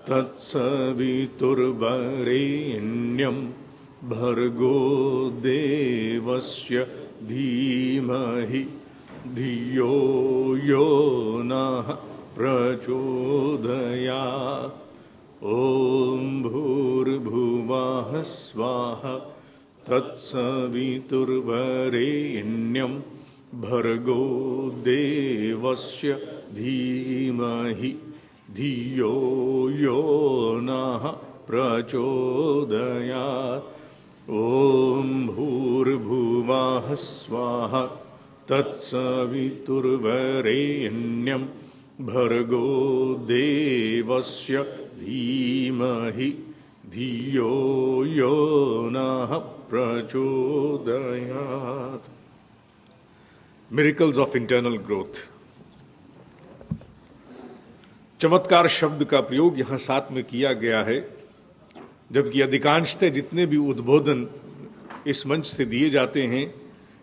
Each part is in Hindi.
तत्सवितुर्वरेण्यं भर्गो देवस्य धीमहि धियो यो नः प्रचोदयात्। ॐ भूर्भुवः स्वाहा तत्सवितुर्वरेण्यं भर्गो देवस्य धीमहि धियो यो नः प्रचोदयात्। ॐ भूर्भुवः स्वाहा तत्सवितुर्वरेण्यं भर्गो देवस्य धीमहि धियो यो नः प्रचोदयात्। Miracles of internal growth. चमत्कार शब्द का प्रयोग यहां साथ में किया गया है, जबकि अधिकांशतः जितने भी उद्बोधन इस मंच से दिए जाते हैं,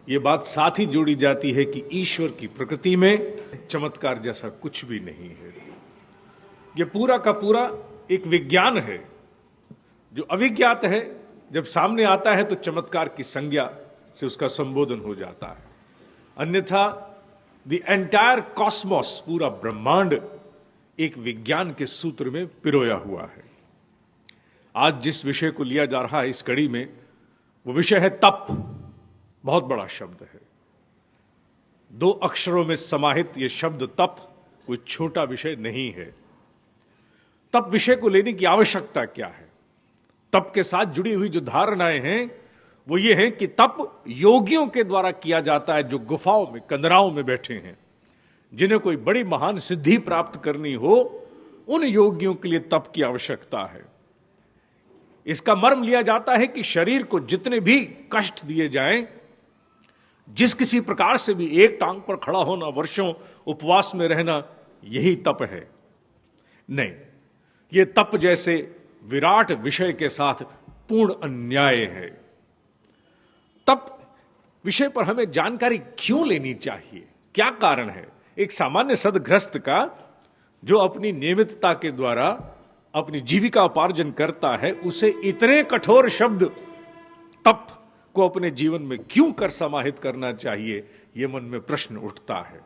ये बात साथ ही जोड़ी जाती है कि ईश्वर की प्रकृति में चमत्कार जैसा कुछ भी नहीं है। ये पूरा का पूरा एक विज्ञान है जो अविज्ञात है। जब सामने आता है तो चमत्कार की संज्ञा से उसका संबोधन हो जाता है, अन्यथा द एंटायर कॉस्मोस, पूरा ब्रह्मांड एक विज्ञान के सूत्र में पिरोया हुआ है। आज जिस विषय को लिया जा रहा है इस कड़ी में, वो विषय है तप। बहुत बड़ा शब्द है, 2 अक्षरों में समाहित ये शब्द तप कोई छोटा विषय नहीं है। तप विषय को लेने की आवश्यकता क्या है? तप के साथ जुड़ी हुई जो धारणाएं हैं वो ये है कि तप योगियों के द्वारा किया जाता है, जो गुफाओं में, कंदराओं में बैठे हैं, जिन्हें कोई बड़ी महान सिद्धि प्राप्त करनी हो, उन योगियों के लिए तप की आवश्यकता है। इसका मर्म लिया जाता है कि शरीर को जितने भी कष्ट दिए जाएं, जिस किसी प्रकार से भी एक टांग पर खड़ा होना, वर्षों उपवास में रहना, यही तप है। नहीं, यह तप जैसे विराट विषय के साथ पूर्ण अन्याय है। तप विषय पर हमें जानकारी क्यों लेनी चाहिए? क्या कारण है? एक सामान्य सदगृहस्थ का जो अपनी नियमितता के द्वारा अपनी जीविका उपार्जन करता है, उसे इतने कठोर शब्द तप को अपने जीवन में क्यों कर समाहित करना चाहिए, यह मन में प्रश्न उठता है।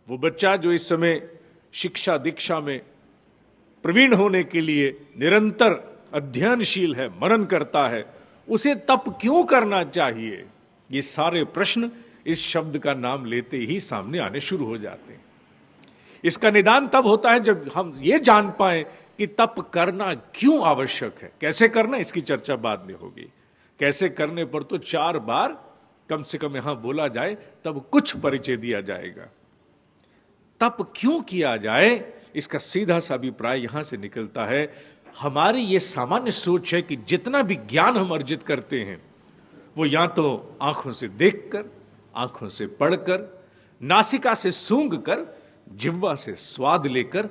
वो बच्चा जो इस समय शिक्षा दीक्षा में प्रवीण होने के लिए निरंतर अध्ययनशील है, मनन करता है, उसे तप क्यों करना चाहिए? ये सारे प्रश्न इस शब्द का नाम लेते ही सामने आने शुरू हो जाते हैं। इसका निदान तब होता है जब हम ये जान पाए कि तप करना क्यों आवश्यक है। कैसे करना, इसकी चर्चा बाद में होगी। कैसे करने पर तो 4 बार कम से कम यहां बोला जाए, तब कुछ परिचय दिया जाएगा। तप क्यों किया जाए, इसका सीधा सा अभिप्राय यहां से निकलता है। हमारी ये सामान्य सोच है कि जितना भी ज्ञान हम अर्जित करते हैं, वो या तो आंखों से देखकर, आंखों से पढ़कर, नासिका से सूंघकर, जिह्वा से स्वाद लेकर,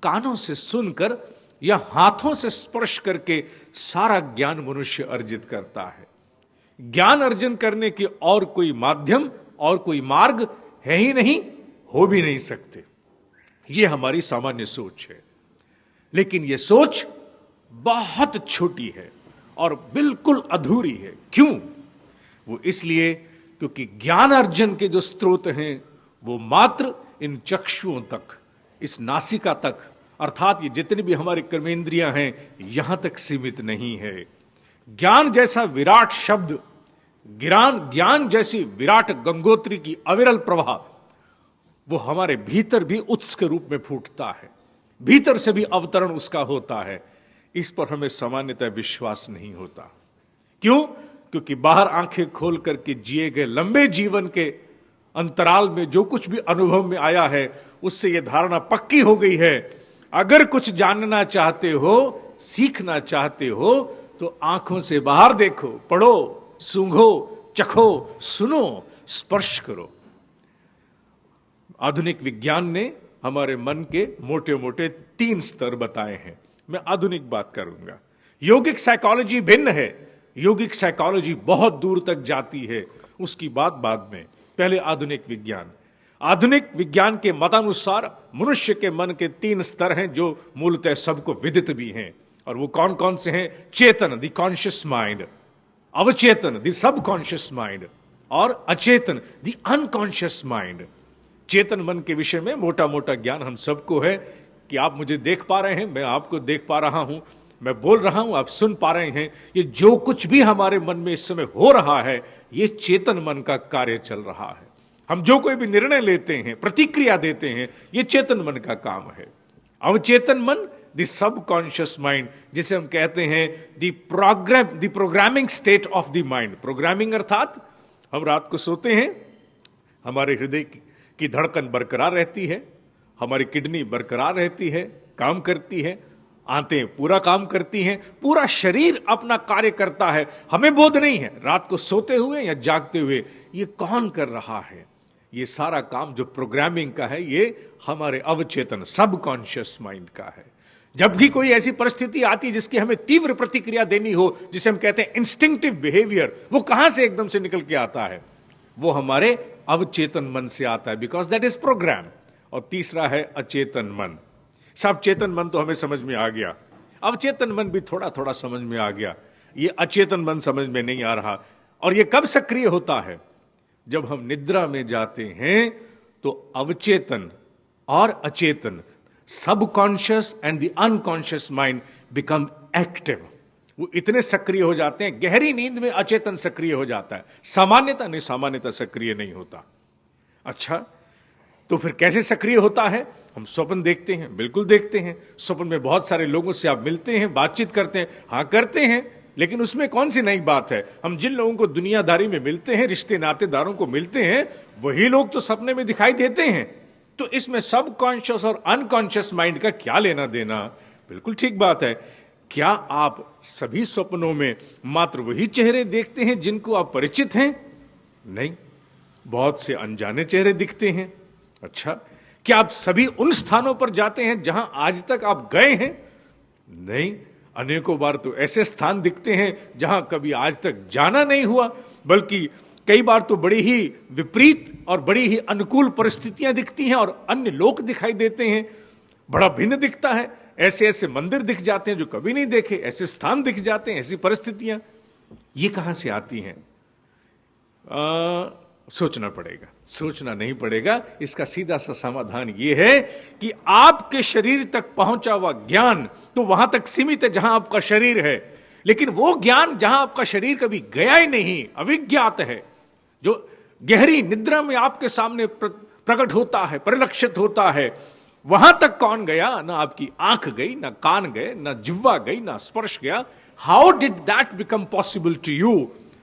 कानों से सुनकर या हाथों से स्पर्श करके सारा ज्ञान मनुष्य अर्जित करता है। ज्ञान अर्जन करने के और कोई माध्यम और कोई मार्ग है ही नहीं, हो भी नहीं सकते। ये हमारी सामान्य सोच है। लेकिन यह सोच बहुत छोटी है और बिल्कुल अधूरी है। क्यों? वो इसलिए क्योंकि ज्ञान अर्जन के जो स्रोत हैं वो मात्र इन चक्षुओं तक, इस नासिका तक, अर्थात ये जितनी भी हमारे कर्मेंद्रियां हैं, यहां तक सीमित नहीं है। ज्ञान जैसा विराट शब्द, ज्ञान जैसी विराट गंगोत्री की अविरल प्रवाह, वो हमारे भीतर भी उत्स के रूप में फूटता है, भीतर से भी अवतरण उसका होता है। इस पर हमें सामान्यतः विश्वास नहीं होता। क्यों? क्योंकि बाहर आंखें खोल करके जिए गए लंबे जीवन के अंतराल में जो कुछ भी अनुभव में आया है, उससे यह धारणा पक्की हो गई है, अगर कुछ जानना चाहते हो, सीखना चाहते हो, तो आंखों से बाहर देखो, पढ़ो, सूंघो, चखो, सुनो, स्पर्श करो। आधुनिक विज्ञान ने हमारे मन के मोटे मोटे 3 स्तर बताए हैं। मैं आधुनिक बात करूंगा। योगिक साइकोलॉजी भिन्न है। योगिक साइकोलॉजी बहुत दूर तक जाती है, उसकी बात बाद में। पहले आधुनिक विज्ञान। आधुनिक विज्ञान के मतानुसार मनुष्य के मन के 3 स्तर हैं जो मूलतः सबको विदित भी हैं, और वो कौन कौन से हैं? चेतन, द कॉन्शियस माइंड, अवचेतन, द सबकॉन्शियस माइंड, और अचेतन, द अनकॉन्शियस माइंड। चेतन मन के विषय में मोटा मोटा ज्ञान हम सबको है कि आप मुझे देख पा रहे हैं, मैं आपको देख पा रहा हूं, मैं बोल रहा हूं, आप सुन पा रहे हैं। ये जो कुछ भी हमारे मन में इस समय हो रहा है, ये चेतन मन का कार्य चल रहा है। हम जो कोई भी निर्णय लेते हैं, प्रतिक्रिया देते हैं, ये चेतन मन का काम है। अवचेतन मन, द सबकॉन्शियस माइंड, जिसे हम कहते हैं the programming state of the mind. Programming अर्थात हम रात को सोते हैं, हमारे हृदय की धड़कन बरकरार रहती है, हमारी किडनी बरकरार रहती है, काम करती है, आंतें पूरा काम करती हैं, पूरा शरीर अपना कार्य करता है, हमें बोध नहीं है रात को सोते हुए या जागते हुए ये कौन कर रहा है। ये सारा काम जो प्रोग्रामिंग का है, ये हमारे अवचेतन सबकॉन्शियस माइंड का है। जब भी कोई ऐसी परिस्थिति आती है जिसकी हमें तीव्र प्रतिक्रिया देनी हो, जिसे हम कहते हैं इंस्टिंक्टिव बिहेवियर, वो कहां से एकदम से निकल के आता है? वो हमारे अवचेतन मन से आता है, बिकॉज दैट इज प्रोग्राम। और तीसरा है अचेतन मन। सब चेतन मन तो हमें समझ में आ गया, अवचेतन मन भी थोड़ा थोड़ा समझ में आ गया, ये अचेतन मन समझ में नहीं आ रहा। और ये कब सक्रिय होता है? जब हम निद्रा में जाते हैं तो अवचेतन और अचेतन, subconscious and the unconscious mind become active. वो इतने सक्रिय हो जाते हैं, गहरी नींद में अचेतन सक्रिय हो जाता है, सामान्यता सक्रिय नहीं होता। अच्छा, तो फिर कैसे सक्रिय होता है? हम स्वप्न देखते हैं, बिल्कुल देखते हैं। स्वप्न में बहुत सारे लोगों से आप मिलते हैं, बातचीत करते हैं, हाँ करते हैं, लेकिन उसमें कौन सी नई बात है? हम जिन लोगों को दुनियादारी में मिलते हैं, रिश्ते नातेदारों को मिलते हैं, वही लोग तो सपने में दिखाई देते हैं। तो इसमें सबकॉन्शियस और अनकॉन्शियस माइंड का क्या लेना देना? बिल्कुल ठीक बात है। क्या आप सभी स्वप्नों में मात्र वही चेहरे देखते हैं जिनको आप परिचित हैं? नहीं, बहुत से अनजाने चेहरे दिखते हैं। अच्छा, क्या आप सभी उन स्थानों पर जाते हैं जहां आज तक आप गए हैं? नहीं, अनेकों बार तो ऐसे स्थान दिखते हैं जहां कभी आज तक जाना नहीं हुआ, बल्कि कई बार तो बड़ी ही विपरीत और बड़ी ही अनुकूल परिस्थितियां दिखती हैं और अन्य लोग दिखाई देते हैं, बड़ा भिन्न दिखता है। ऐसे ऐसे मंदिर दिख जाते हैं जो कभी नहीं देखे, ऐसे स्थान दिख जाते हैं, ऐसी परिस्थितियां, ये कहां से आती हैं? सोचना पड़ेगा, सोचना नहीं पड़ेगा। इसका सीधा सा समाधान यह है कि आपके शरीर तक पहुंचा हुआ ज्ञान तो वहां तक सीमित है जहां आपका शरीर है, लेकिन वो ज्ञान जहां आपका शरीर कभी गया ही नहीं, अविज्ञात है, जो गहरी निद्रा में आपके सामने प्रकट होता है, परिलक्षित होता है, वहां तक कौन गया? ना आपकी आंख गई, ना कान गए, ना जिह्वा गई, ना स्पर्श गया। How did that become possible to you?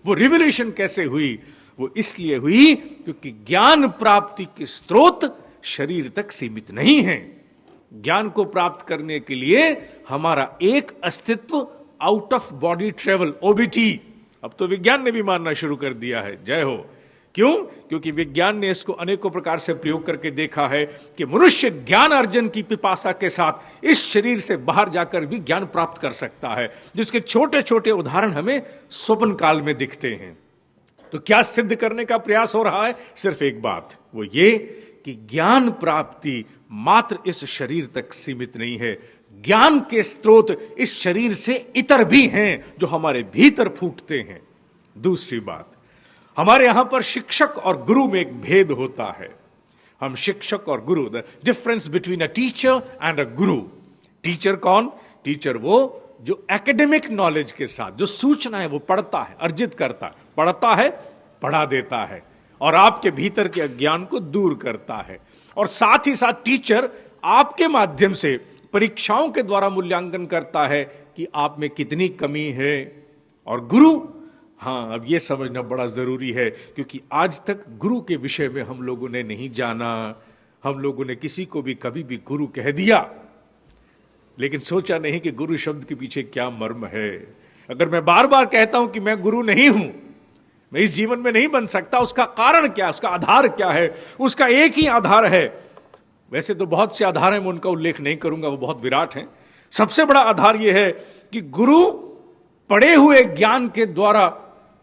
वो रिवलेशन कैसे हुई? वो इसलिए हुई क्योंकि ज्ञान प्राप्ति के स्रोत शरीर तक सीमित नहीं है। ज्ञान को प्राप्त करने के लिए हमारा एक अस्तित्व out of body travel, OBT, अब तो विज्ञान ने भी मानना शुरू कर दिया है। जय हो। क्यों? क्योंकि विज्ञान ने इसको अनेकों प्रकार से प्रयोग करके देखा है कि मनुष्य ज्ञान अर्जन की पिपासा के साथ इस शरीर से बाहर जाकर भी ज्ञान प्राप्त कर सकता है, जिसके छोटे छोटे उदाहरण हमें स्वप्न काल में दिखते हैं। तो क्या सिद्ध करने का प्रयास हो रहा है? सिर्फ एक बात, वो ये कि ज्ञान प्राप्ति मात्र इस शरीर तक सीमित नहीं है, ज्ञान के स्रोत इस शरीर से इतर भी हैं जो हमारे भीतर फूटते हैं। दूसरी बात, हमारे यहां पर शिक्षक और गुरु में एक भेद होता है। हम शिक्षक और गुरु, the difference between a teacher and a Guru. Teacher कौन? टीचर वो जो एकेडमिक नॉलेज के साथ जो सूचना है वो पढ़ता है, अर्जित करता है, पढ़ता है, पढ़ा देता है और आपके भीतर के अज्ञान को दूर करता है। और साथ ही साथ टीचर आपके माध्यम से परीक्षाओं के द्वारा मूल्यांकन करता है कि आप में कितनी कमी है। और गुरु, हाँ, अब यह समझना बड़ा जरूरी है, क्योंकि आज तक गुरु के विषय में हम लोगों ने नहीं जाना। हम लोगों ने किसी को भी कभी भी गुरु कह दिया, लेकिन सोचा नहीं कि गुरु शब्द के पीछे क्या मर्म है। अगर मैं बार बार कहता हूं कि मैं गुरु नहीं हूं, मैं इस जीवन में नहीं बन सकता, उसका कारण क्या है, उसका आधार क्या है? उसका एक ही आधार है। वैसे तो बहुत से आधार हैं, मैं उनका उल्लेख नहीं करूंगा, वो बहुत विराट हैं। सबसे बड़ा आधार यह है कि गुरु पढ़े हुए ज्ञान के द्वारा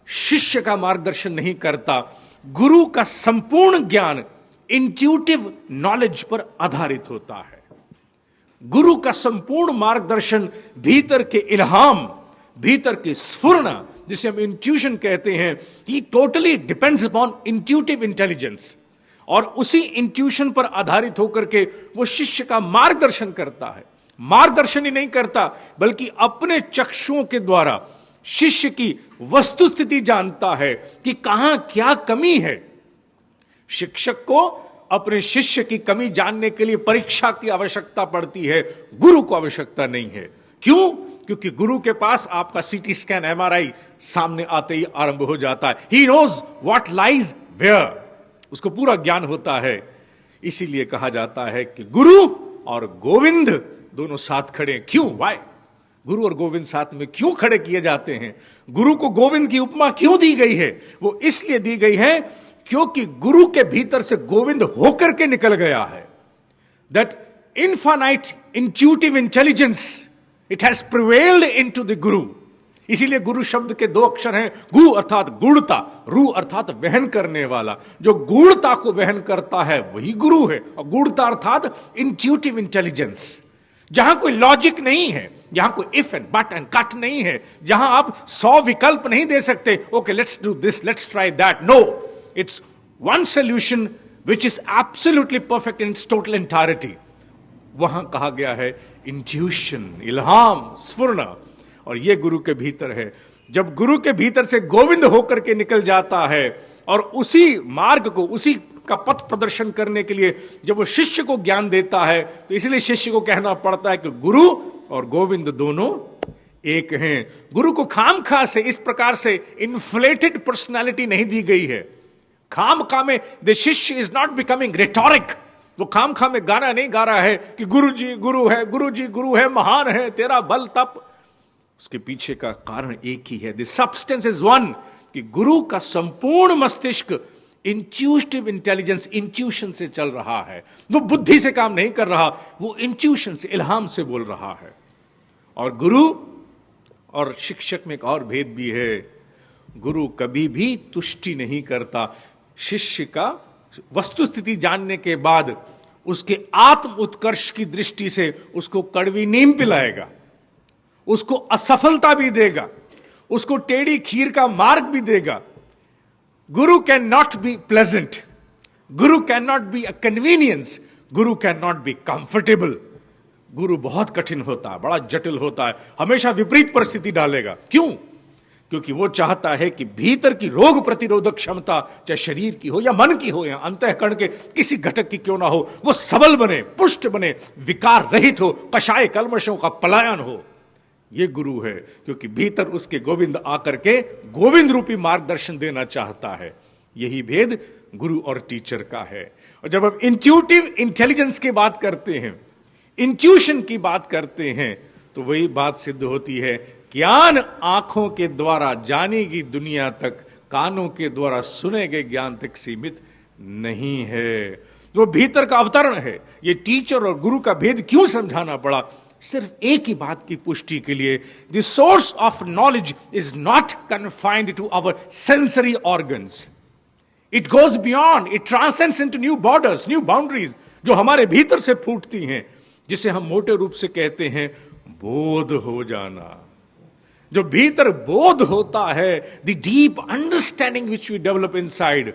शिष्य का मार्गदर्शन नहीं करता। गुरु का संपूर्ण ज्ञान इंट्यूटिव नॉलेज पर आधारित होता है। गुरु का संपूर्ण मार्गदर्शन भीतर के इल्हाम, भीतर की स्फुरना, जिसे हम इंट्यूशन कहते हैं, ही totally depends upon intuitive intelligence. और उसी इंट्यूशन पर आधारित होकर के वो शिष्य का मार्गदर्शन करता है। मार्गदर्शन ही नहीं करता, बल्कि अपने चक्षुओं के द्वारा शिष्य की वस्तुस्थिति जानता है कि कहां क्या कमी है। शिक्षक को अपने शिष्य की कमी जानने के लिए परीक्षा की आवश्यकता पड़ती है, गुरु को आवश्यकता नहीं है। क्यों? क्योंकि गुरु के पास आपका सीटी स्कैन, एमआरआई सामने आते ही आरंभ हो जाता है। He knows what lies where, उसको पूरा ज्ञान होता है। इसीलिए कहा जाता है कि गुरु और गोविंद दोनों साथ खड़े। क्यों? वाई? गुरु और गोविंद साथ में क्यों खड़े किए जाते हैं? गुरु को गोविंद की उपमा क्यों दी गई है? वो इसलिए दी गई है क्योंकि गुरु के भीतर से गोविंद होकर के निकल गया है। That infinite intuitive intelligence, it has prevailed into the गुरु। इसीलिए गुरु शब्द के दो अक्षर हैं, गु अर्थात गूढ़ता, रू अर्थात वहन करने वाला। जो गूढ़ता को वहन करता है वही गुरु है। और गूढ़ता अर्थात इंट्यूटिव इंटेलिजेंस, जहां कोई लॉजिक नहीं है, जहां कोई if and but and cut नहीं है, जहां आप 100 विकल्प नहीं दे सकते, okay let's do this, let's try that. No, it's one solution which is absolutely perfect in its total entirety. वहां कहा गया है इंट्यूशन, इल्हाम, स्फुरना, और यह गुरु के भीतर है। जब गुरु के भीतर से गोविंद होकर के निकल जाता है और उसी मार्ग को, उसी का पथ प्रदर्शन करने के लिए जब वो शिष्य को ज्ञान देता है, तो इसलिए शिष्य को कहना पड़ता है कि गुरु और गोविंद दोनों एक हैं। गुरु को खामखा से इस प्रकार से इन्फ्लेटेड पर्सनालिटी नहीं दी गई है। खामखा में द शिष्य इज नॉट बिकमिंग रिटोरिक। वो खामखा में गाना नहीं गा रहा है कि गुरु जी गुरु है, गुरु जी गुरु है, महान है तेरा बल तप। उसके पीछे का कारण एक ही है, द सब्सटेंस इज वन, कि गुरु का संपूर्ण मस्तिष्क इंट्यूटिव इंटेलिजेंस, इंट्यूशन से चल रहा है। वो बुद्धि से काम नहीं कर रहा, वो इंट्यूशन से, इल्हाम से बोल रहा है। और गुरु और शिक्षक में एक और भेद भी है, गुरु कभी भी तुष्टि नहीं करता। शिष्य का वस्तुस्थिति जानने के बाद उसके आत्म उत्कर्ष की दृष्टि से उसको कड़वी नीम पिलाएगा, उसको असफलता भी देगा, उसको टेढ़ी खीर का मार्ग भी देगा। गुरु can not be pleasant, Guru can not be a convenience, Guru can not be comfortable. गुरु बहुत कठिन होता है, बड़ा जटिल होता है, हमेशा विपरीत परिस्थिति डालेगा। क्यों? क्योंकि वो चाहता है कि भीतर की रोग प्रतिरोधक क्षमता, चाहे शरीर की हो या मन की हो या अंतःकरण के किसी घटक की क्यों ना हो, वो सबल बने, पुष्ट बने, विकार रहित हो, कषाय कल्मशों का पलायन हो। ये गुरु है, क्योंकि भीतर उसके गोविंद आकर के गोविंद रूपी मार्गदर्शन देना चाहता है। यही भेद गुरु और टीचर का है। और जब हम इंट्यूटिव इंटेलिजेंस की बात करते हैं, इंट्यूशन की बात करते हैं, तो वही बात सिद्ध होती है, ज्ञान आंखों के द्वारा जानी गई दुनिया तक, कानों के द्वारा सुने गए ज्ञान तक सीमित नहीं है। वो भीतर का अवतरण है। ये टीचर और गुरु का भेद क्यों समझाना पड़ा? सिर्फ एक ही बात की पुष्टि के लिए, the source of knowledge is not confined to our sensory organs, it goes beyond, it transcends into new borders, new boundaries, जो हमारे भीतर से फूटती हैं, जिसे हम मोटे रूप से कहते हैं बोध हो जाना। जो भीतर बोध होता है, the deep understanding which we develop inside,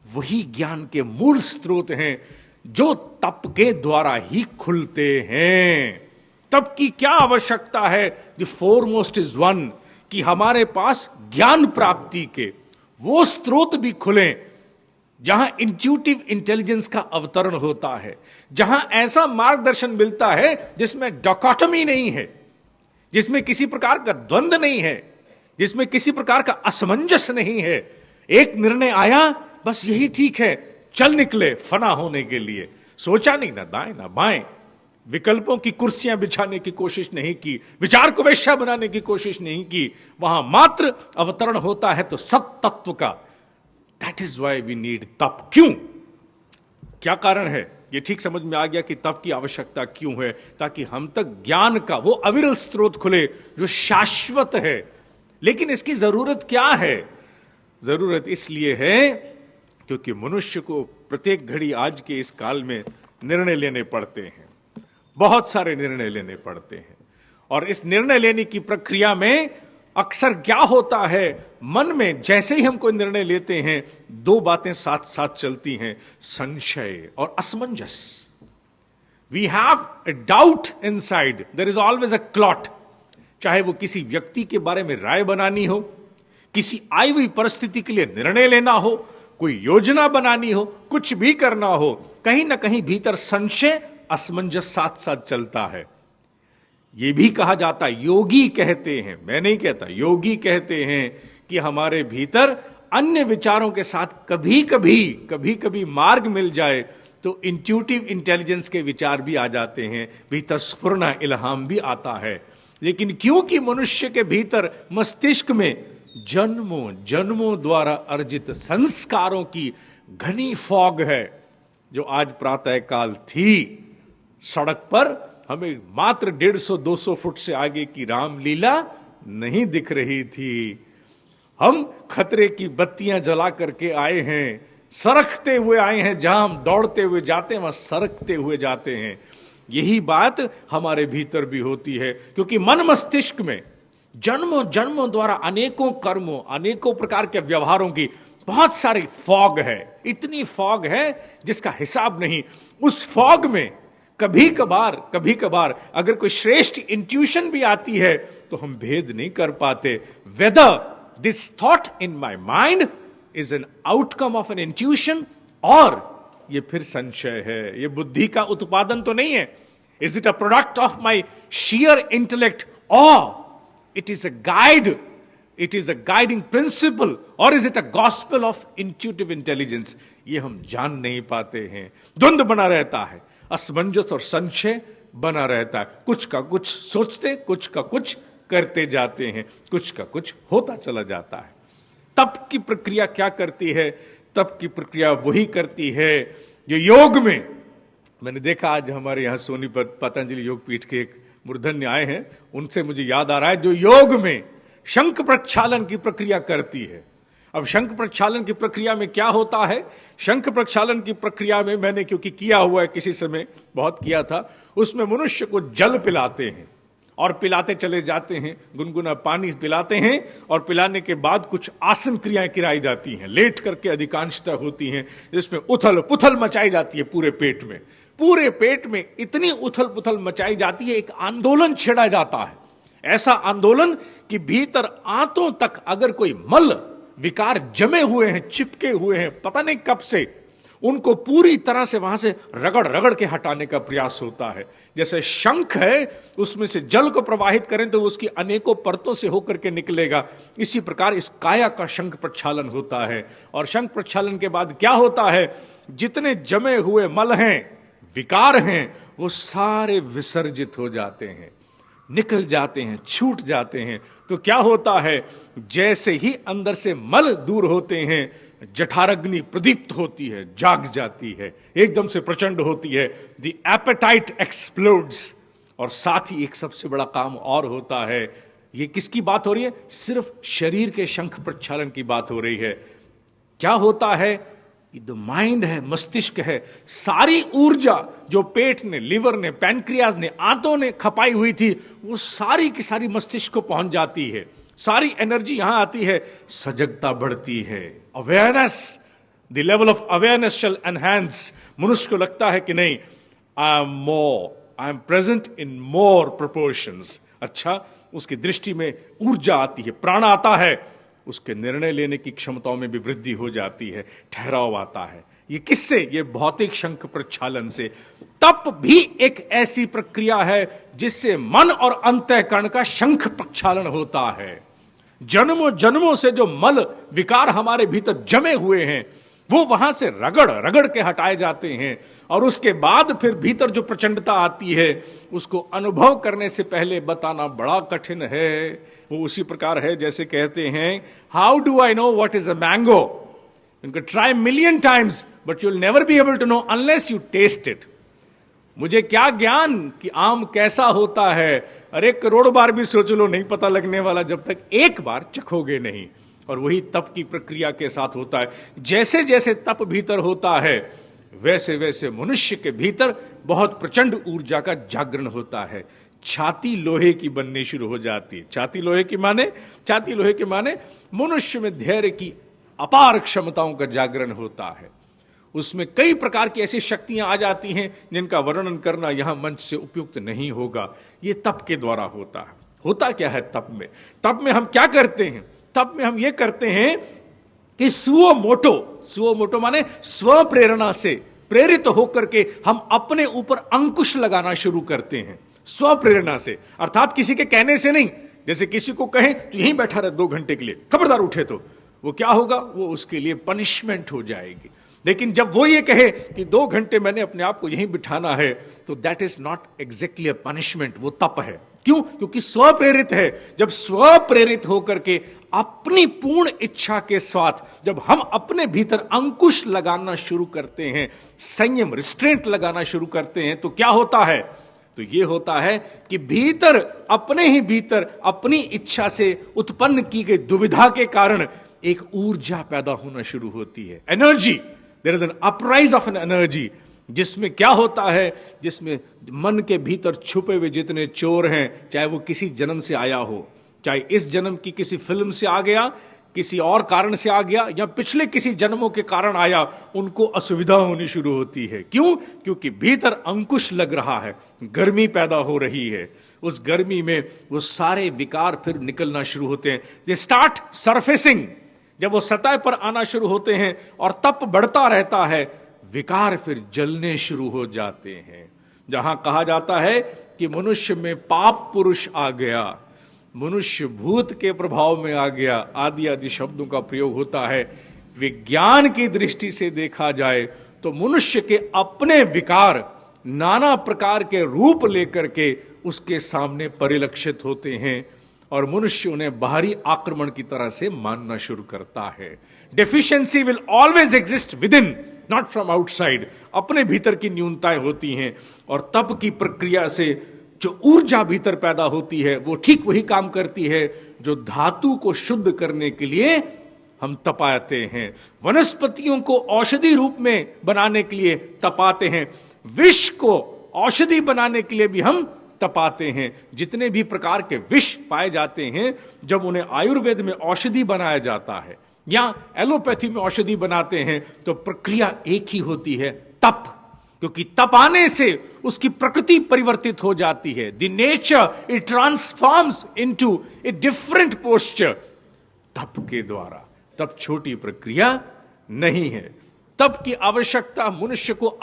वही ज्ञान के मूल स्रोत हैं, जो तप के द्वारा ही खुलते हैं। तप की क्या आवश्यकता है? द फोरमोस्ट इज वन, कि हमारे पास ज्ञान प्राप्ति के वो स्रोत भी खुलें जहां इंट्यूटिव इंटेलिजेंस का अवतरण होता है, जहां ऐसा मार्गदर्शन मिलता है जिसमें डाकोटमी नहीं है, जिसमें किसी प्रकार का द्वंद्व नहीं है, जिसमें किसी प्रकार का असमंजस नहीं है। एक निर्णय आया, बस यही ठीक है, चल निकले फना होने के लिए, सोचा नहीं, ना दाएं ना बाएं, विकल्पों की कुर्सियां बिछाने की कोशिश नहीं की, विचार को वेश्या बनाने की कोशिश नहीं की। वहां मात्र अवतरण होता है तो सत तत्व का। That is why we need तप। क्यों? क्या कारण है? ये ठीक समझ में आ गया कि तप की आवश्यकता क्यों है, ताकि हम तक ज्ञान का वो अविरल स्रोत खुले जो शाश्वत है। लेकिन इसकी जरूरत क्या है? जरूरत इसलिए है क्योंकि मनुष्य को प्रत्येक घड़ी आज के इस काल में निर्णय लेने पड़ते हैं, बहुत सारे निर्णय लेने पड़ते हैं। और इस निर्णय लेने की प्रक्रिया में अक्सर क्या होता है, मन में जैसे ही हम कोई निर्णय लेते हैं दो बातें साथ साथ चलती हैं, संशय और असमंजस। We have a doubt inside, there is always a clot. चाहे वो किसी व्यक्ति के बारे में राय बनानी हो, किसी आई हुई परिस्थिति के लिए निर्णय लेना हो, कोई योजना बनानी हो, कुछ भी करना हो, कहीं ना कहीं भीतर संशय असमंजस साथ साथ चलता है। यह भी कहा जाता है, योगी कहते हैं, मैं नहीं कहता, योगी कहते हैं कि हमारे भीतर अन्य विचारों के साथ कभी कभी मार्ग मिल जाए तो इंट्यूटिव इंटेलिजेंस के विचार भी आ जाते हैं, भीतर स्फुरना इल्हाम भी आता है। लेकिन क्योंकि मनुष्य के भीतर मस्तिष्क में जन्मों जन्मों द्वारा अर्जित संस्कारों की घनी फॉग है, जो आज प्रातः काल थी सड़क पर हमें मात्र 150-200 फुट से आगे की रामलीला नहीं दिख रही थी। हम खतरे की बत्तियां जला करके आए हैं, सरकते हुए आए हैं, जहां हम दौड़ते हुए जाते हैं वहां सरकते हुए जाते हैं। यही बात हमारे भीतर भी होती है, क्योंकि मन मस्तिष्क में जन्मों जन्मों द्वारा अनेकों कर्मों, अनेकों प्रकार के व्यवहारों की बहुत सारी फॉग है, इतनी फॉग है जिसका हिसाब नहीं। उस फॉग में कभी कभार अगर कोई श्रेष्ठ इंट्यूशन भी आती है तो हम भेद नहीं कर पाते, whether this thought in my mind is an outcome of N intuition, और ये फिर संशय है, ये बुद्धि का उत्पादन तो नहीं है। Is it a product of my sheer intellect, और it is a guide, it is a guiding principle, और is it a gospel of intuitive intelligence? ये हम जान नहीं पाते हैं। द्वंद्व बना रहता है, असमंजस और संशय बना रहता है। कुछ का कुछ सोचते, कुछ का कुछ करते जाते हैं, कुछ का कुछ होता चला जाता है। तप की प्रक्रिया क्या करती है? तप की प्रक्रिया वही करती है जो योग में, मैंने देखा आज हमारे यहां सोनीपत पतंजलि योग पीठ के एक मूर्धन्य आए हैं, उनसे मुझे याद आ रहा है, जो योग में शंख प्रक्षालन की प्रक्रिया करती है। अब शंख प्रक्षालन की प्रक्रिया में क्या होता है? शंख प्रक्षालन की प्रक्रिया में मैंने क्योंकि किया हुआ है, किसी समय बहुत किया था, उसमें मनुष्य को जल पिलाते हैं और पिलाते चले जाते हैं, गुनगुना पानी पिलाते हैं, और पिलाने के बाद कुछ आसन क्रियाएं कराई जाती हैं, लेट करके अधिकांशतः होती हैं, जिसमें उथल पुथल मचाई जाती है पूरे पेट में। पूरे पेट में इतनी उथल पुथल मचाई जाती है, एक आंदोलन छेड़ा जाता है, ऐसा आंदोलन कि भीतर आंतों तक अगर कोई मल विकार जमे हुए हैं, चिपके हुए हैं, पता नहीं कब से, उनको पूरी तरह से वहां से रगड़ रगड़ के हटाने का प्रयास होता है। जैसे शंख है, उसमें से जल को प्रवाहित करें तो उसकी अनेकों परतों से होकर के निकलेगा, इसी प्रकार इस काया का शंख प्रक्षालन होता है। और शंख प्रक्षालन के बाद क्या होता है? जितने जमे हुए मल हैं, विकार हैं, वो सारे विसर्जित हो जाते हैं, निकल जाते हैं, छूट जाते हैं। तो क्या होता है? जैसे ही अंदर से मल दूर होते हैं, जठराग्नि प्रदीप्त होती है, जाग जाती है, एकदम से प्रचंड होती है, द एपेटाइट एक्सप्लोड्स। और साथ ही एक सबसे बड़ा काम और होता है। ये किसकी बात हो रही है? सिर्फ शरीर के शंख प्रक्षालन की बात हो रही है। क्या होता है? द माइंड है, मस्तिष्क है, सारी ऊर्जा जो पेट ने, लिवर ने, पैनक्रियाज ने, आंतों ने खपाई हुई थी, वो सारी की सारी मस्तिष्क को पहुंच जाती है, सारी एनर्जी यहां आती है, सजगता बढ़ती है, awareness, the level of awareness shall enhance. मनुष्य को लगता है कि नहीं, I am present in more proportions. अच्छा, उसकी दृष्टि में ऊर्जा आती है, प्राण आता है, उसके निर्णय लेने की क्षमताओं में भी वृद्धि हो जाती है, ठहराव आता है। ये किससे? ये भौतिक शंख प्रक्षालन से। तप भी एक ऐसी प्रक्रिया है जिससे मन और अंतःकरण का शंख प्रक्षालन होता है। जन्मों जन्मों से जो मल विकार हमारे भीतर जमे हुए हैं, वो वहां से रगड़ रगड़ के हटाए जाते हैं, और उसके बाद फिर भीतर जो प्रचंडता आती है, उसको अनुभव करने से पहले बताना बड़ा कठिन है। वो उसी प्रकार है जैसे कहते हैं, how do I know what is a mango? You can try million times but you will never be able to know unless you taste it. मुझे क्या ज्ञान कि आम कैसा होता है? अरे करोड़ बार भी सोच लो, नहीं पता लगने वाला जब तक एक बार चखोगे नहीं। और वही तप की प्रक्रिया के साथ होता है। जैसे जैसे तप भीतर होता है वैसे वैसे मनुष्य के भीतर बहुत प्रचंड ऊर्जा का जागरण होता है। छाती लोहे की बननी शुरू हो जाती है। छाती लोहे के माने मनुष्य में धैर्य की अपार क्षमताओं का जागरण होता है। उसमें कई प्रकार की ऐसी शक्तियां आ जाती हैं जिनका वर्णन करना यहां मंच से उपयुक्त नहीं होगा। ये तप के द्वारा होता है। होता क्या है तप में? तप में हम क्या करते हैं? तप में हम ये करते हैं कि सुओ मोटो माने स्व प्रेरणा से प्रेरित होकर के हम अपने ऊपर अंकुश लगाना शुरू करते हैं। स्व प्रेरणा से, अर्थात किसी के कहने से नहीं। जैसे किसी को कहें तो यहीं बैठा रहे 2 घंटे के लिए, खबरदार उठे तो वो क्या होगा? वो उसके लिए पनिशमेंट हो जाएगी। लेकिन जब वो ये कहे कि 2 घंटे मैंने अपने आप को यहीं बिठाना है, तो that is not exactly a punishment, वो तप है। क्यों? क्योंकि स्व प्रेरित है। जब स्व प्रेरित होकर के अपनी पूर्ण इच्छा के साथ जब हम अपने भीतर अंकुश लगाना शुरू करते हैं, संयम रिस्ट्रेंट लगाना शुरू करते हैं, तो क्या होता है? तो यह होता है कि भीतर अपने ही भीतर अपनी इच्छा से उत्पन्न की गई दुविधा के कारण एक ऊर्जा पैदा होना शुरू होती है। Energy, there is an uprise of an energy, जिसमें क्या होता है? जिसमें मन के भीतर छुपे हुए जितने चोर हैं, चाहे वो किसी जन्म से आया हो, चाहे इस जन्म की किसी फिल्म से आ गया, किसी और कारण से आ गया, या पिछले किसी जन्मों के कारण आया, उनको असुविधा होनी शुरू होती है। क्यों? क्योंकि भीतर अंकुश लग रहा है, गर्मी पैदा हो रही है। उस गर्मी में वो सारे विकार फिर निकलना शुरू होते हैं। They start surfacing. जब वो सतह पर आना शुरू होते हैं और तप बढ़ता रहता है, विकार फिर जलने शुरू हो जाते हैं। जहां कहा जाता है कि मनुष्य में पाप पुरुष आ गया, मनुष्य भूत के प्रभाव में आ गया, आदि आदि शब्दों का प्रयोग होता है। विज्ञान की दृष्टि से देखा जाए तो मनुष्य के अपने विकार नाना प्रकार के रूप लेकर के उसके सामने परिलक्षित होते हैं और मनुष्य उन्हें बाहरी आक्रमण की तरह से मानना शुरू करता है। Deficiency will always exist with in, not from outside. अपने भीतर की न्यूनताएं होती हैं और तप की प्रक्रिया से जो ऊर्जा भीतर पैदा होती है वो ठीक वही काम करती है जो धातु को शुद्ध करने के लिए हम तपाते हैं। वनस्पतियों को औषधि रूप में बनाने के लिए तपाते हैं, विष को औषधि बनाने के लिए भी हम तपाते हैं। जितने भी प्रकार के विष पाए जाते हैं, जब उन्हें आयुर्वेद में औषधि बनाया जाता है या एलोपैथी में औषधि बनाते हैं, तो प्रक्रिया एक ही होती है, तप। क्योंकि तप आने से उसकी प्रकृति परिवर्तित हो जाती है। The nature it transforms into a different posture, तप के द्वारा। तप छोटी प्रक्रिया नहीं है। तप की आवश्यकता मनुष्य को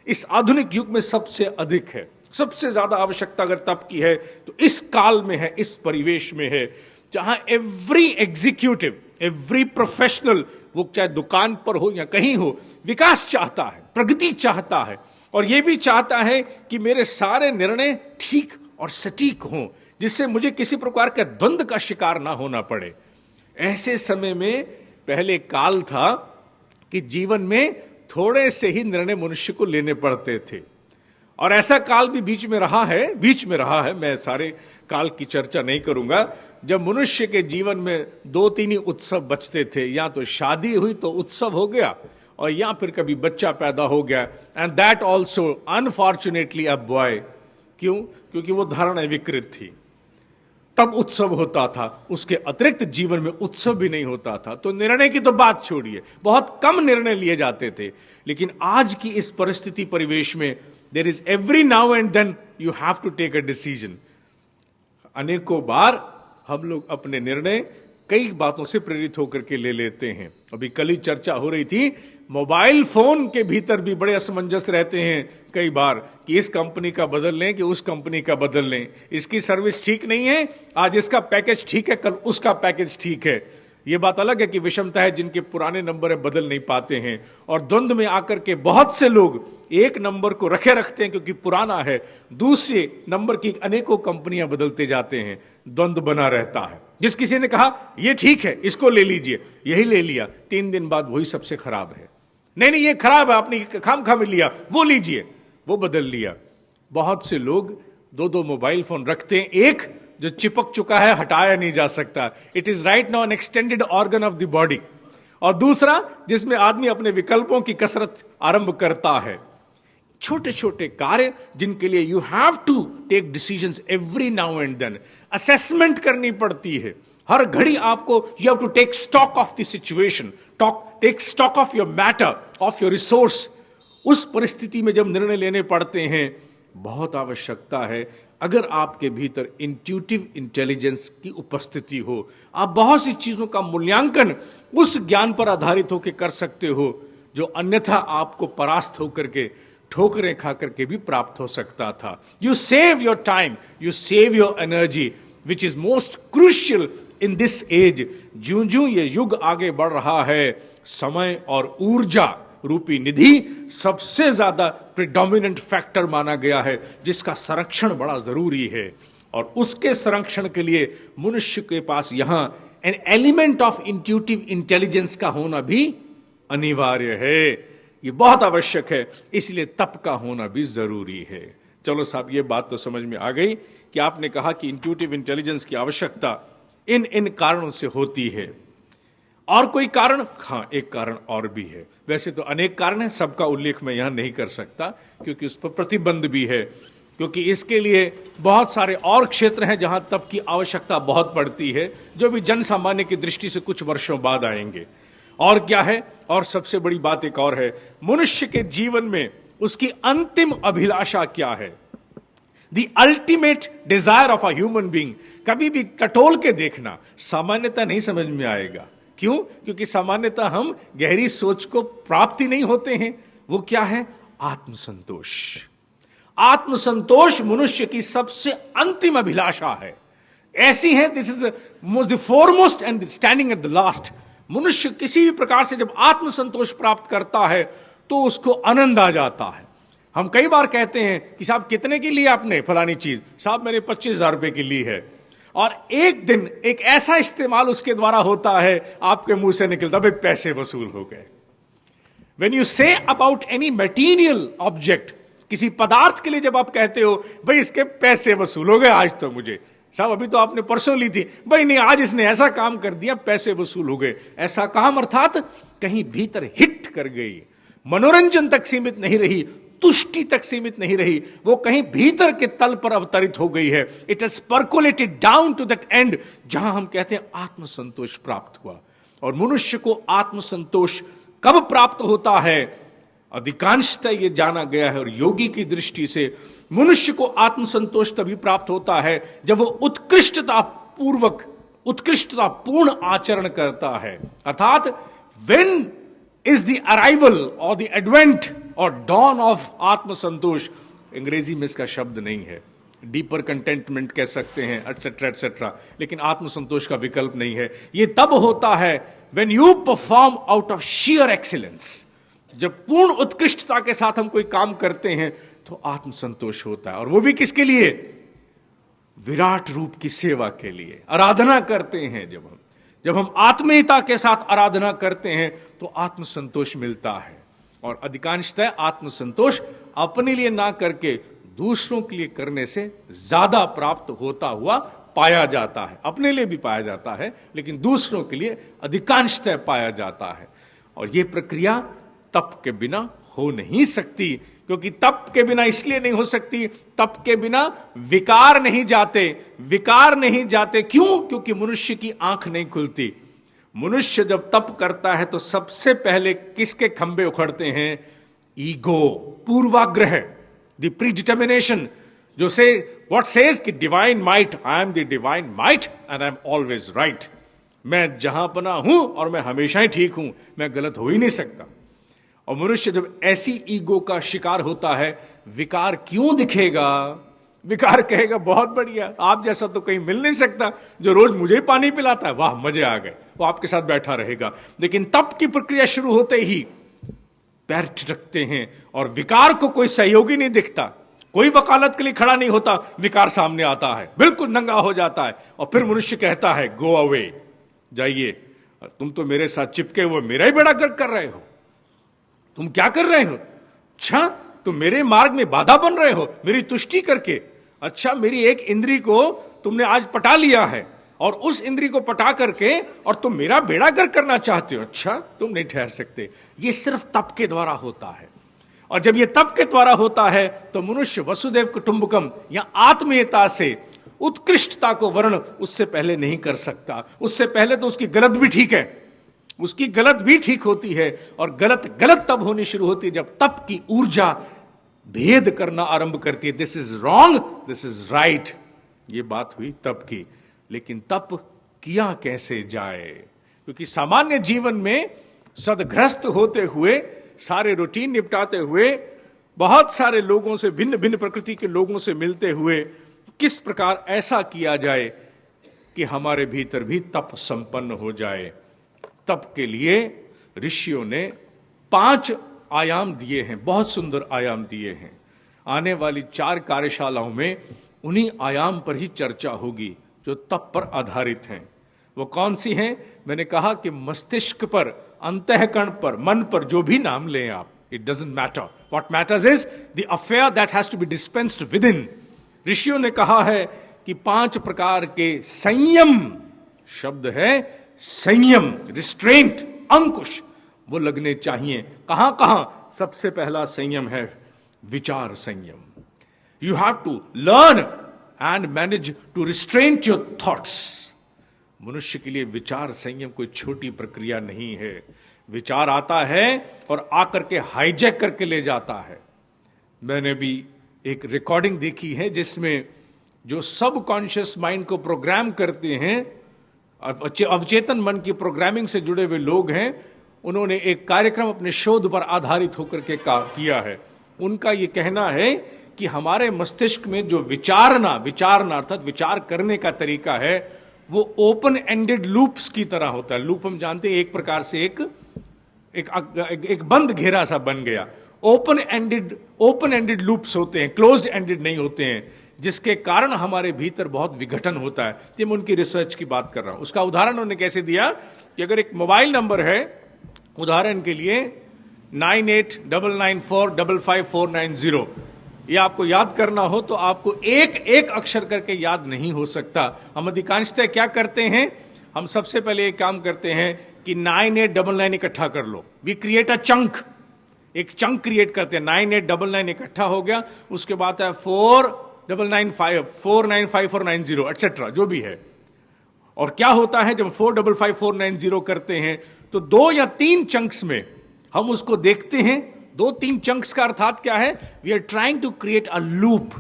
इस आधुनिक युग में सबसे अधिक है। सबसे ज्यादा आवश्यकता अगर तप की है तो इस काल में है, इस परिवेश में है, जहां एवरी एग्जीक्यूटिव, एवरी प्रोफेशनल, वो चाहे दुकान पर हो या कहीं हो, विकास चाहता है, प्रगति चाहता है, और यह भी चाहता है कि मेरे सारे निर्णय ठीक और सटीक हों, जिससे मुझे किसी प्रकार का द्वंद्व का शिकार ना होना पड़े। ऐसे समय में पहले काल था कि जीवन में थोड़े से ही निर्णय मनुष्य को लेने पड़ते थे, और ऐसा काल भी बीच में रहा है। मैं सारे काल की चर्चा नहीं करूंगा। जब मनुष्य के जीवन में 2-3 ही उत्सव बचते थे, या तो शादी हुई तो उत्सव हो गया, और या फिर कभी बच्चा पैदा हो गया, and that also unfortunately a boy. क्यों? क्योंकि वो धारणा विकृत थी, तब उत्सव होता था। उसके अतिरिक्त जीवन में उत्सव भी नहीं होता था। तो निर्णय की तो बात छोड़िए, बहुत कम निर्णय लिए जाते थे। लेकिन आज की इस परिस्थिति परिवेश में there is every now and then you have to take a decision. अनेकों बार हम लोग अपने निर्णय कई बातों से प्रेरित होकर के ले लेते हैं। अभी कल ही चर्चा हो रही थी, मोबाइल फोन के भीतर भी बड़े असमंजस रहते हैं कई बार कि इस कंपनी का बदल लें कि उस कंपनी का बदल लें, इसकी सर्विस ठीक नहीं है, आज इसका पैकेज ठीक है, कल उसका पैकेज ठीक है। यह बात अलग है कि विषमता है, जिनके पुराने नंबर है बदल नहीं पाते हैं, और द्वंद्व में आकर के बहुत से लोग एक नंबर को रखते हैं क्योंकि पुराना है, दूसरे नंबर की अनेकों कंपनियां बदलते जाते हैं, द्वंद्व बना रहता है। जिस किसी ने कहा यह ठीक है, इसको ले लीजिए, यही ले लिया, 3 दिन बाद वही सबसे खराब है। नहीं ये खराब है, आपने खाम में लिया, वो लीजिए, वो बदल लिया। बहुत से लोग 2-2 मोबाइल फोन रखते हैं, एक जो चिपक चुका है, हटाया नहीं जा सकता। It is right now N extended organ of the body. और दूसरा, जिसमें आदमी अपने विकल्पों की कसरत आरंभ करता है। छोटे छोटे कार्य जिनके लिए you have to take decisions every now and then, assessment करनी पड़ती है हर घड़ी आपको। You have to take stock of the situation, take stock of your matter, of your resource. उस परिस्थिति में जब निर्णय लेने पड़ते हैं, बहुत आवश्यकता है अगर आपके भीतर इंट्यूटिव इंटेलिजेंस की उपस्थिति हो, आप बहुत सी चीजों का मूल्यांकन उस ज्ञान पर आधारित होकर कर सकते हो जो अन्यथा आपको परास्त होकर के, ठोकरें खा करके भी प्राप्त हो सकता था। You save your time, you save your energy, which is most crucial in this age. ज्यों ज्यों ये युग आगे बढ़ रहा है, समय और ऊर्जा रूपी निधि सबसे ज्यादा प्रिडोमिनेंट फैक्टर माना गया है, जिसका संरक्षण बड़ा जरूरी है। और उसके संरक्षण के लिए मनुष्य के पास यहां an element of intuitive intelligence का होना भी अनिवार्य है। ये बहुत आवश्यक है, इसलिए तप का होना भी जरूरी है। चलो साहब, ये बात तो समझ में आ गई कि आपने कहा कि इंट्यूटिव इंटेलिजेंस की आवश्यकता इन इन कारणों से होती है। और कोई कारण? हाँ, एक कारण और भी है। वैसे तो अनेक कारण हैं, सबका उल्लेख मैं यहां नहीं कर सकता क्योंकि उस पर प्रतिबंध भी है, क्योंकि इसके लिए बहुत सारे और क्षेत्र हैं जहां तप की आवश्यकता बहुत पड़ती है, जो भी जन सामान्य की दृष्टि से कुछ वर्षों बाद आएंगे। और क्या है? और सबसे बड़ी बात एक और है, मनुष्य के जीवन में उसकी अंतिम अभिलाषा क्या है? The ultimate desire of a human being. कभी भी टटोल के देखना, सामान्यता नहीं समझ में आएगा। क्यों? क्योंकि सामान्यतः हम गहरी सोच को प्राप्त ही नहीं होते हैं। वो क्या है? आत्मसंतोष। आत्मसंतोष मनुष्य की सबसे अंतिम अभिलाषा है। ऐसी है, this is the foremost and standing at the last. मनुष्य किसी भी प्रकार से जब आत्मसंतोष प्राप्त करता है तो उसको आनंद आ जाता है। हम कई बार कहते हैं कि साहब कितने की ली आपने फलानी चीज? साहब मैंने 25,000 रुपए की ली है। और एक दिन एक ऐसा इस्तेमाल उसके द्वारा होता है, आपके मुंह से निकलता भाई पैसे वसूल हो गए। When you say about any material object, किसी पदार्थ के लिए जब आप कहते हो भाई इसके पैसे वसूल हो गए आज तो मुझे, साहब अभी तो आपने परसों ली थी, भाई नहीं आज इसने ऐसा काम कर दिया पैसे वसूल हो गए। ऐसा काम अर्थात कहीं भीतर हिट कर गई, मनोरंजन तक सीमित नहीं रही, तुष्टि तक सीमित नहीं रही, वो कहीं भीतर के तल पर अवतरित हो गई है। It has percolated down to that end, जहां हम कहते हैं आत्मसंतोष प्राप्त हुआ। और मनुष्य को आत्मसंतोष कब प्राप्त होता है? अधिकांशतः ये जाना गया है और योगी की दृष्टि से मनुष्य को आत्मसंतोष तभी प्राप्त होता है जब वो उत्कृष्टतापूर्ण आचरण करता है। अर्थात व्हेन इज द अराइवल और द एडवेंट और डॉन ऑफ आत्मसंतोष। अंग्रेजी में इसका शब्द नहीं है, डीपर कंटेंटमेंट कह सकते हैं, एटसेट्रा एटसेट्रा, लेकिन आत्मसंतोष का विकल्प नहीं है। ये तब होता है when you perform out of shear excellence. जब पूर्ण उत्कृष्टता के साथ हम कोई काम करते हैं तो आत्मसंतोष होता है। और वो भी किसके लिए? विराट रूप की सेवा के लिए। आराधना करते हैं जब हम आत्मीयता के साथ आराधना करते हैं तो आत्मसंतोष मिलता है। और अधिकांशतः आत्मसंतोष अपने लिए ना करके दूसरों के लिए करने से ज्यादा प्राप्त होता हुआ पाया जाता है। अपने लिए भी पाया जाता है, लेकिन दूसरों के लिए अधिकांशतः पाया जाता है। और यह प्रक्रिया तप के बिना हो नहीं सकती, क्योंकि तप के बिना इसलिए नहीं हो सकती, तप के बिना विकार नहीं जाते। क्यों? क्योंकि मनुष्य की आंख नहीं खुलती। मनुष्य जब तप करता है तो सबसे पहले किसके खंभे उखड़ते हैं? ईगो, पूर्वाग्रह, द प्रीडिटर्मिनेशन, जो से व्हाट सेज कि divine might, I am the divine might and I am always right. मैं जहां पना हूं और मैं हमेशा ही ठीक हूं, मैं गलत हो ही नहीं सकता। और मनुष्य जब ऐसी ईगो का शिकार होता है, विकार क्यों दिखेगा? विकार कहेगा बहुत बढ़िया, आप जैसा तो कहीं मिल नहीं सकता, जो रोज मुझे पानी पिलाता है, वाह मजे आ गए, वो आपके साथ बैठा रहेगा। लेकिन तप की प्रक्रिया शुरू होते ही पैर ठिठकते हैं और विकार को कोई सहयोगी नहीं दिखता, कोई वकालत के लिए खड़ा नहीं होता, विकार सामने आता है, बिल्कुल नंगा हो जाता है। और फिर मनुष्य कहता है गो अवे, जाइए, तुम तो मेरे साथ चिपके हुए मेरा ही बेड़ा गर्क कर रहे हो, तुम क्या कर रहे हो? अच्छा, तुम मेरे मार्ग में बाधा बन रहे हो मेरी तुष्टि करके। अच्छा, मेरी एक इंद्री को तुमने आज पटा लिया है और उस इंद्री को पटा करके और तुम मेरा बेड़ा गर्क करना चाहते हो, अच्छा तुम नहीं ठहर सकते। ये सिर्फ तप के द्वारा होता है, और जब ये तप के द्वारा होता है तो मनुष्य वसुदेव कुटुंबकम या आत्मीयता से उत्कृष्टता को वर्ण उससे पहले नहीं कर सकता। उससे पहले तो उसकी गलत भी ठीक है, उसकी गलत भी ठीक होती है, और गलत गलत तब होनी शुरू होती है जब तप की ऊर्जा भेद करना आरंभ करती है। This is wrong, this is right. ये बात हुई तप की, लेकिन तप किया कैसे जाए? क्योंकि सामान्य जीवन में सदग्रस्त होते हुए, सारे रूटीन निपटाते हुए, बहुत सारे लोगों से, भिन्न भिन्न प्रकृति के लोगों से मिलते हुए किस प्रकार ऐसा किया जाए कि हमारे भीतर भी तप संपन्न हो जाए। तप के लिए ऋषियों ने 5 आयाम दिए हैं, बहुत सुंदर आयाम दिए हैं। आने वाली 4 कार्यशालाओं में उन्हीं आयाम पर ही चर्चा होगी जो तप पर आधारित हैं। वो कौन सी हैं? मैंने कहा कि मस्तिष्क पर, अंतःकरण पर, मन पर, जो भी नाम लें आप, it doesn't matter. What matters is the affair that has to be dispensed with in. ऋषियों ने कहा है कि 5 प्रकार के संयम, शब्द है संयम, रिस्ट्रेंट, अंकुश, वो लगने चाहिए। कहां कहां? सबसे पहला संयम है विचार संयम। You have to learn and manage to restrain your thoughts. मनुष्य के लिए विचार संयम कोई छोटी प्रक्रिया नहीं है। विचार आता है और आकर के हाईजैक करके ले जाता है। मैंने भी एक रिकॉर्डिंग देखी है जिसमें जो सब कॉन्शियस माइंड को प्रोग्राम करते हैं, अवचेतन मन की प्रोग्रामिंग से जुड़े हुए लोग हैं, उन्होंने एक कार्यक्रम अपने शोध पर आधारित होकर के किया है। उनका यह कहना है कि हमारे मस्तिष्क में जो विचारना अर्थात विचार करने का तरीका है, वो ओपन एंडेड लूप्स की तरह होता है। लूप हम जानते हैं, एक प्रकार से एक बंद घेरा सा बन गया। ओपन एंडेड लूप्स होते हैं, क्लोज्ड एंडेड नहीं होते हैं, जिसके कारण हमारे भीतर बहुत विघटन होता है। तो मैं उनकी रिसर्च की बात कर रहा हूं। उसका उदाहरण उन्होंने कैसे दिया कि अगर एक मोबाइल नंबर है, उदाहरण के लिए 9899455490, ये आपको याद करना हो तो आपको एक एक अक्षर करके याद नहीं हो सकता। हम अधिकांशतः क्या करते हैं? हम सबसे पहले एक काम करते हैं कि 9899 इकट्ठा कर लो। वी क्रिएट अ चंक, एक चंक क्रिएट करते हैं। 9899 इकट्ठा हो गया, उसके बाद है 4995 495490 एटसेट्रा, जो भी है। और क्या होता है जब 455490 करते हैं तो 2 या 3 चंक्स में हम उसको देखते हैं। 2-3 चंक्स का अर्थात क्या है? We are trying to create a loop.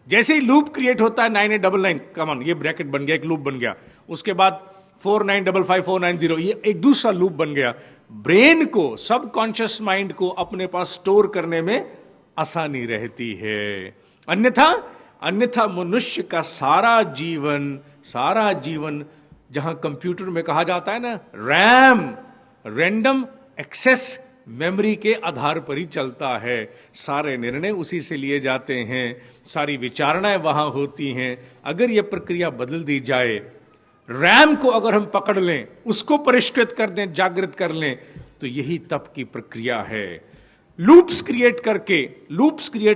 जैसे ही लूप क्रिएट होता है 9899, कमान, ये ब्रैकेट बन गया, एक लूप बन गया। उसके बाद 4955490, ये एक दूसरा लूप बन गया। ब्रेन को, सब कॉन्शियस माइंड को अपने पास स्टोर करने में आसानी रहती है। अन्यथा मनुष्य का सारा जीवन जहां कंप्यूटर में कहा जाता है ना, रैम, रैंडम एक्सेस मेमोरी के आधार पर ही चलता है। सारे निर्णय उसी से लिए जाते हैं, सारी विचारणाएं वहां होती हैं। अगर यह प्रक्रिया बदल दी जाए, रैम को अगर हम पकड़ लें, उसको परिष्कृत कर दें, जागृत कर लें, तो यही तप की प्रक्रिया है। लूप्स क्रिएट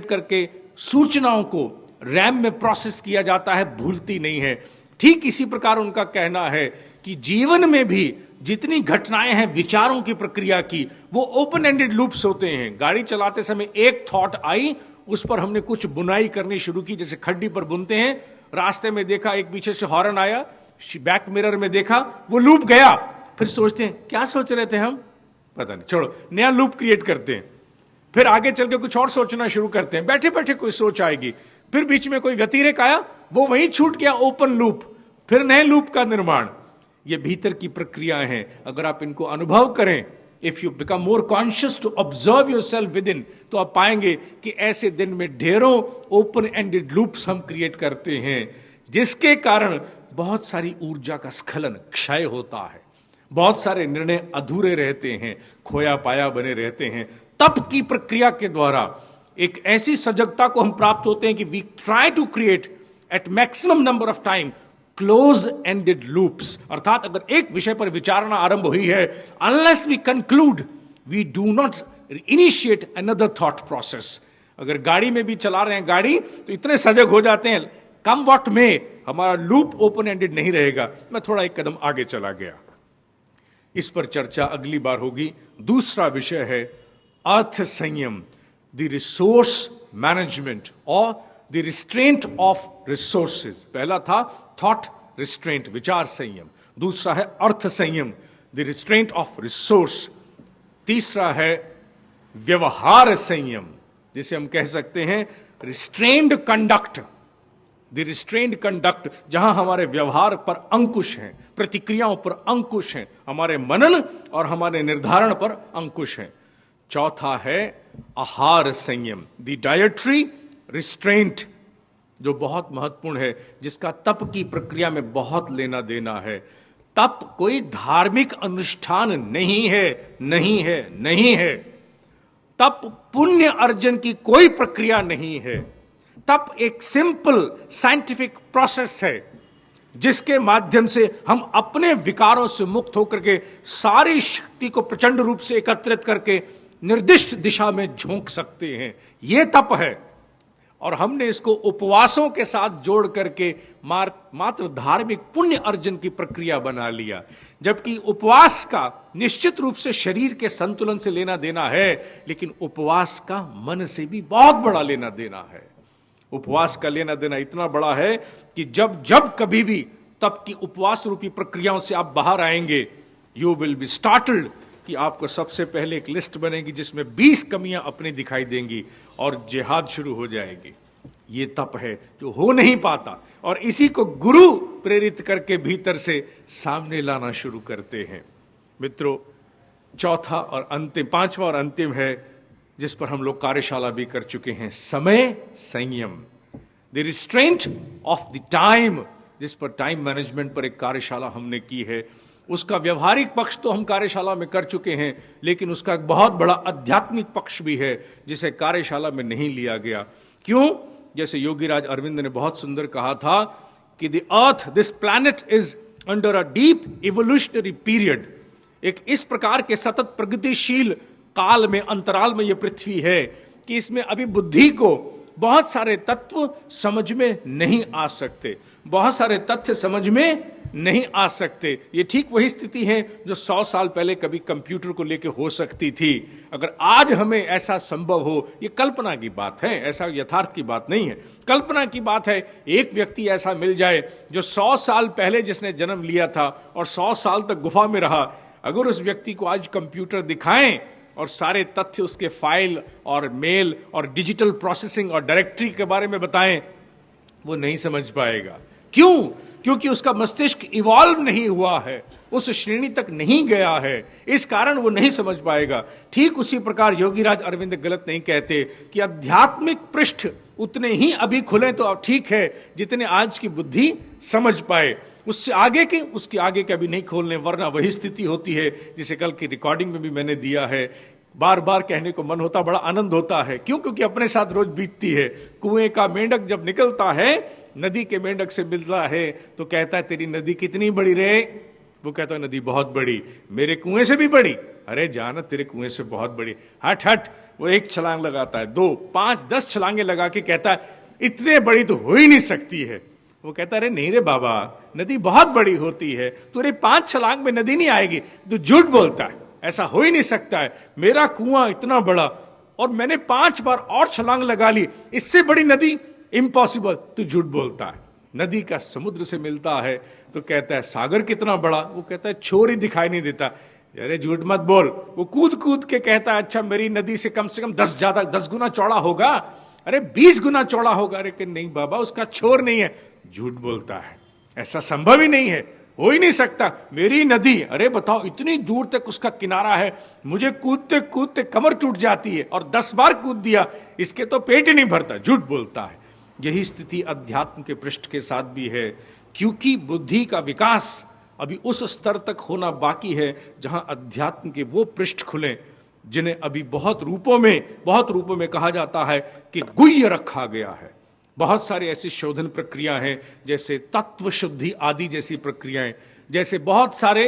करके सूचनाओं को रैम में प्रोसेस किया जाता है, भूलती नहीं है। ठीक इसी प्रकार उनका कहना है कि जीवन में भी जितनी घटनाएं हैं विचारों की प्रक्रिया की, वो ओपन एंडेड लूप्स होते हैं। गाड़ी चलाते समय एक थॉट आई, उस पर हमने कुछ बुनाई करनी शुरू की, जैसे खड्डी पर बुनते हैं। रास्ते में देखा, एक पीछे से हॉर्न आया, बैक मिरर में देखा, वो लूप गया। फिर सोचते हैं क्या सोच रहे थे हम, पता नहीं, छोड़ो, नया लूप क्रिएट करते हैं। फिर आगे चल के कुछ और सोचना शुरू करते हैं, बैठे बैठे कोई सोच आएगी, फिर बीच में कोई व्यतिरेक आया, वो वहीं छूट गया, ओपन लूप, फिर नए लूप का निर्माण। ये भीतर की प्रक्रियाएं हैं। अगर आप इनको अनुभव करें, if you become more conscious to observe yourself with in, तो आप पाएंगे कि ऐसे दिन में ढेरों ओपन एंडेड लूप्स हम क्रिएट करते हैं, जिसके कारण बहुत सारी ऊर्जा का स्खलन, क्षय होता है। बहुत सारे निर्णय अधूरे रहते हैं, खोया पाया बने रहते हैं। तप की प्रक्रिया के द्वारा एक ऐसी सजगता को हम प्राप्त होते हैं कि we try to create at maximum number of time close ended loops. अर्थात अगर एक विषय पर विचारना आरंभ हुई है, unless we conclude, we do not initiate another thought process. अगर गाड़ी में भी चला रहे हैं गाड़ी, तो इतने सजग हो जाते हैं, कम व्हाट में हमारा लूप ओपन एंडेड नहीं रहेगा। मैं थोड़ा एक कदम आगे चला गया, इस पर चर्चा अगली बार होगी। दूसरा विषय है अर्थ संयम, द रिसोर्स मैनेजमेंट और द रिस्ट्रेंट ऑफ रिसोर्सेज। पहला था थॉट रिस्ट्रेंट, विचार संयम। दूसरा है अर्थ संयम, द रिस्ट्रेंट ऑफ रिसोर्स। तीसरा है व्यवहार संयम, जिसे हम कह सकते हैं restrained conduct, the restrained conduct, जहां हमारे व्यवहार पर अंकुश है, प्रतिक्रियाओं पर अंकुश है, हमारे मनन और हमारे निर्धारण पर अंकुश है। चौथा है आहार संयम, द डायट्री रिस्ट्रेंट, जो बहुत महत्वपूर्ण है, जिसका तप की प्रक्रिया में बहुत लेना देना है। तप कोई धार्मिक अनुष्ठान नहीं है, नहीं है, नहीं है। तप पुण्य अर्जन की कोई प्रक्रिया नहीं है। तप एक सिंपल साइंटिफिक प्रोसेस है, जिसके माध्यम से हम अपने विकारों से मुक्त होकर के सारी शक्ति को प्रचंड रूप से एकत्रित करके निर्दिष्ट दिशा में झोंक सकते हैं। यह तप है। और हमने इसको उपवासों के साथ जोड़ करके मात्र धार्मिक पुण्य अर्जन की प्रक्रिया बना लिया, जबकि उपवास का निश्चित रूप से शरीर के संतुलन से लेना देना है, लेकिन उपवास का मन से भी बहुत बड़ा लेना देना है। उपवास का लेना देना इतना बड़ा है कि जब जब कभी भी तप की उपवास रूपी प्रक्रियाओं से आप बाहर आएंगे, यू विल बी स्टार्टल्ड, कि आपको सबसे पहले एक लिस्ट बनेगी जिसमें 20 कमियां अपनी दिखाई देंगी और जिहाद शुरू हो जाएगी। ये तप है जो हो नहीं पाता, और इसी को गुरु प्रेरित करके भीतर से सामने लाना शुरू करते हैं। मित्रों, चौथा और अंतिम, पांचवा और अंतिम है, जिस पर हम लोग कार्यशाला भी कर चुके हैं, समय संयम, the restraint of the time, जिस पर टाइम मैनेजमेंट पर एक कार्यशाला हमने की है। उसका व्यवहारिक पक्ष तो हम कार्यशाला में कर चुके हैं, लेकिन उसका एक बहुत बड़ा आध्यात्मिक पक्ष भी है, जिसे कार्यशाला में नहीं लिया गया। क्यों? जैसे योगीराज अरविंद ने बहुत सुंदर कहा था कि the earth, this planet is under a deep evolutionary period. एक इस प्रकार के सतत प्रगतिशील काल में, अंतराल में यह पृथ्वी है कि इसमें अभी बुद्धि को बहुत सारे तत्व समझ में नहीं आ सकते, बहुत सारे तथ्य समझ में नहीं आ सकते। ये ठीक वही स्थिति है जो 100 साल पहले कभी कंप्यूटर को लेकर हो सकती थी। अगर आज हमें ऐसा संभव हो, ये कल्पना की बात है, ऐसा यथार्थ की बात नहीं है। कल्पना की बात है एक व्यक्ति ऐसा मिल जाए जो 100 साल पहले जिसने जन्म लिया था और 100 साल तक गुफा में रहा, अगर उस व्यक्ति को आज कंप्यूटर दिखाएं और सारे तथ्य उसके फाइल और मेल और डिजिटल प्रोसेसिंग और डायरेक्टरी के बारे में बताएं, वो नहीं समझ पाएगा। क्यों? क्योंकि उसका मस्तिष्क इवॉल्व नहीं हुआ है, उस श्रेणी तक नहीं गया है, इस कारण वो नहीं समझ पाएगा। ठीक उसी प्रकार योगीराज अरविंद गलत नहीं कहते कि आध्यात्मिक पृष्ठ उतने ही अभी खुले तो अब ठीक है जितने आज की बुद्धि समझ पाए। उससे आगे के, उसके आगे के अभी नहीं खोलने, वरना वही स्थिति होती है जिसे कल की रिकॉर्डिंग में भी मैंने दिया है। बार बार कहने को मन होता, बड़ा आनंद होता है। क्यों? क्योंकि अपने साथ रोज बीतती है। कुएं का मेंढक जब निकलता है, नदी के मेंढक से मिलता है, तो कहता है तेरी नदी कितनी बड़ी रे? वो कहता है नदी बहुत बड़ी। मेरे कुएं से भी बड़ी? अरे जाना, तेरे कुएं से बहुत बड़ी। हट हट। वो एक छलांग लगाता है, 2, 5, 10 छलांगे लगा के कहता है इतने बड़ी तो हो ही नहीं सकती है। वो कहता है अरे नहीं रे बाबा, नदी बहुत बड़ी होती है, तुरे 5 छलांग में नदी नहीं आएगी। तो झूठ बोलता है, ऐसा हो ही नहीं सकता है। मेरा कुआं इतना बड़ा और मैंने 5 बार और छलांग लगा ली, इससे बड़ी नदी इम्पॉसिबल। तू झूठ बोलता है। नदी का समुद्र से मिलता है तो कहता है सागर कितना बड़ा? वो कहता है छोर ही दिखाई नहीं देता। अरे झूठ मत बोल। वो कूद कूद के कहता है अच्छा मेरी नदी से कम 10 गुना चौड़ा होगा, अरे 20 गुना चौड़ा होगा। अरे कि नहीं बाबा, उसका छोर नहीं है। झूठ बोलता है, ऐसा संभव ही नहीं है, हो ही नहीं सकता। मेरी नदी, अरे बताओ इतनी दूर तक उसका किनारा है, मुझे कूदते कूदते कमर टूट जाती है और 10 बार कूद दिया, इसके तो पेट ही नहीं भरता। झूठ बोलता है। यही स्थिति अध्यात्म के पृष्ठ के साथ भी है, क्योंकि बुद्धि का विकास अभी उस स्तर तक होना बाकी है जहां अध्यात्म के वो पृष्ठ खुले जिन्हें अभी बहुत रूपों में कहा जाता है कि गुह्य रखा गया है। बहुत सारी ऐसी शोधन प्रक्रिया हैं, जैसे तत्व शुद्धि आदि जैसी प्रक्रियाएं, जैसे बहुत सारे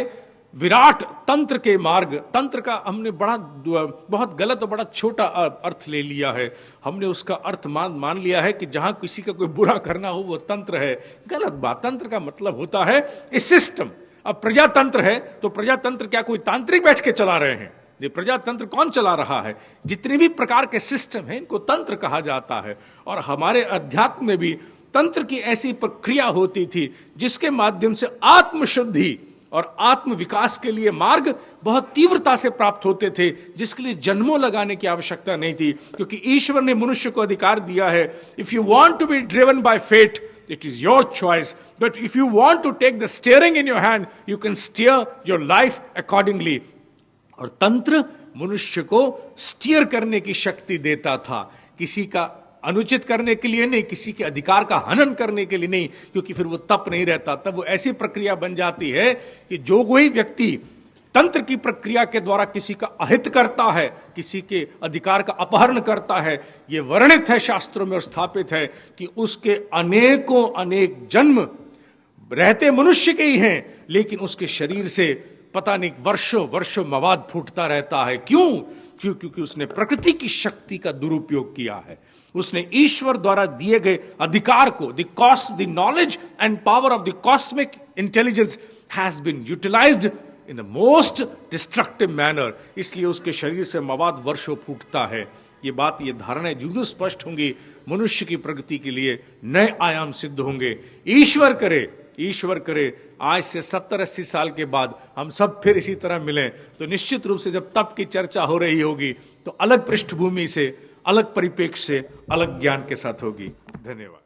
विराट तंत्र के मार्ग, तंत्र का हमने बहुत गलत और बड़ा छोटा अर्थ ले लिया है। हमने उसका अर्थ मान लिया है कि जहां किसी का कोई बुरा करना हो वो तंत्र है। गलत बात। तंत्र का मतलब होता है ए सिस्टम। अब प्रजातंत्र है तो प्रजातंत्र क्या कोई तांत्रिक बैठ के चला रहे हैं? ये प्रजातंत्र कौन चला रहा है? जितने भी प्रकार के सिस्टम हैं इनको तंत्र कहा जाता है। और हमारे अध्यात्म में भी तंत्र की ऐसी प्रक्रिया होती थी जिसके माध्यम से आत्मशुद्धि और आत्म विकास के लिए मार्ग बहुत तीव्रता से प्राप्त होते थे, जिसके लिए जन्मों लगाने की आवश्यकता नहीं थी, क्योंकि ईश्वर ने मनुष्य को अधिकार दिया है। If you want to be driven by fate, it is your choice, but if you want to take the steering in your hand, you can steer your life accordingly. और तंत्र मनुष्य को स्टीयर करने की शक्ति देता था, किसी का अनुचित करने के लिए नहीं, किसी के अधिकार का हनन करने के लिए नहीं, क्योंकि फिर वो तप नहीं रहता। तब वो ऐसी प्रक्रिया बन जाती है कि जो कोई व्यक्ति तंत्र की प्रक्रिया के द्वारा किसी का अहित करता है, किसी के अधिकार का अपहरण करता है, ये वर्णित है शास्त्रों में और स्थापित है कि उसके अनेकों अनेक जन्म रहते मनुष्य के ही हैं, लेकिन उसके शरीर से पता नहीं वर्षों वर्षों मवाद फूटता रहता है। क्यों? क्योंकि उसने प्रकृति की शक्ति का दुरुपयोग किया है। उसने ईश्वर द्वारा दिए गए अधिकार को, the knowledge and power of the cosmic intelligence has been utilised in the most destructive manner. इसलिए उसके शरीर से मवाद वर्षों फूटता है। ये बात, ये धारणाएं जो स्पष्ट होंगी, मनुष्य की प्रगति के लिए नए आयाम सिद्ध होंगे। ईश्वर करे आज से 70-80 साल के बाद हम सब फिर इसी तरह मिलें, तो निश्चित रूप से जब तप की चर्चा हो रही होगी तो अलग पृष्ठभूमि से, अलग परिप्रेक्ष्य से, अलग ज्ञान के साथ होगी। धन्यवाद।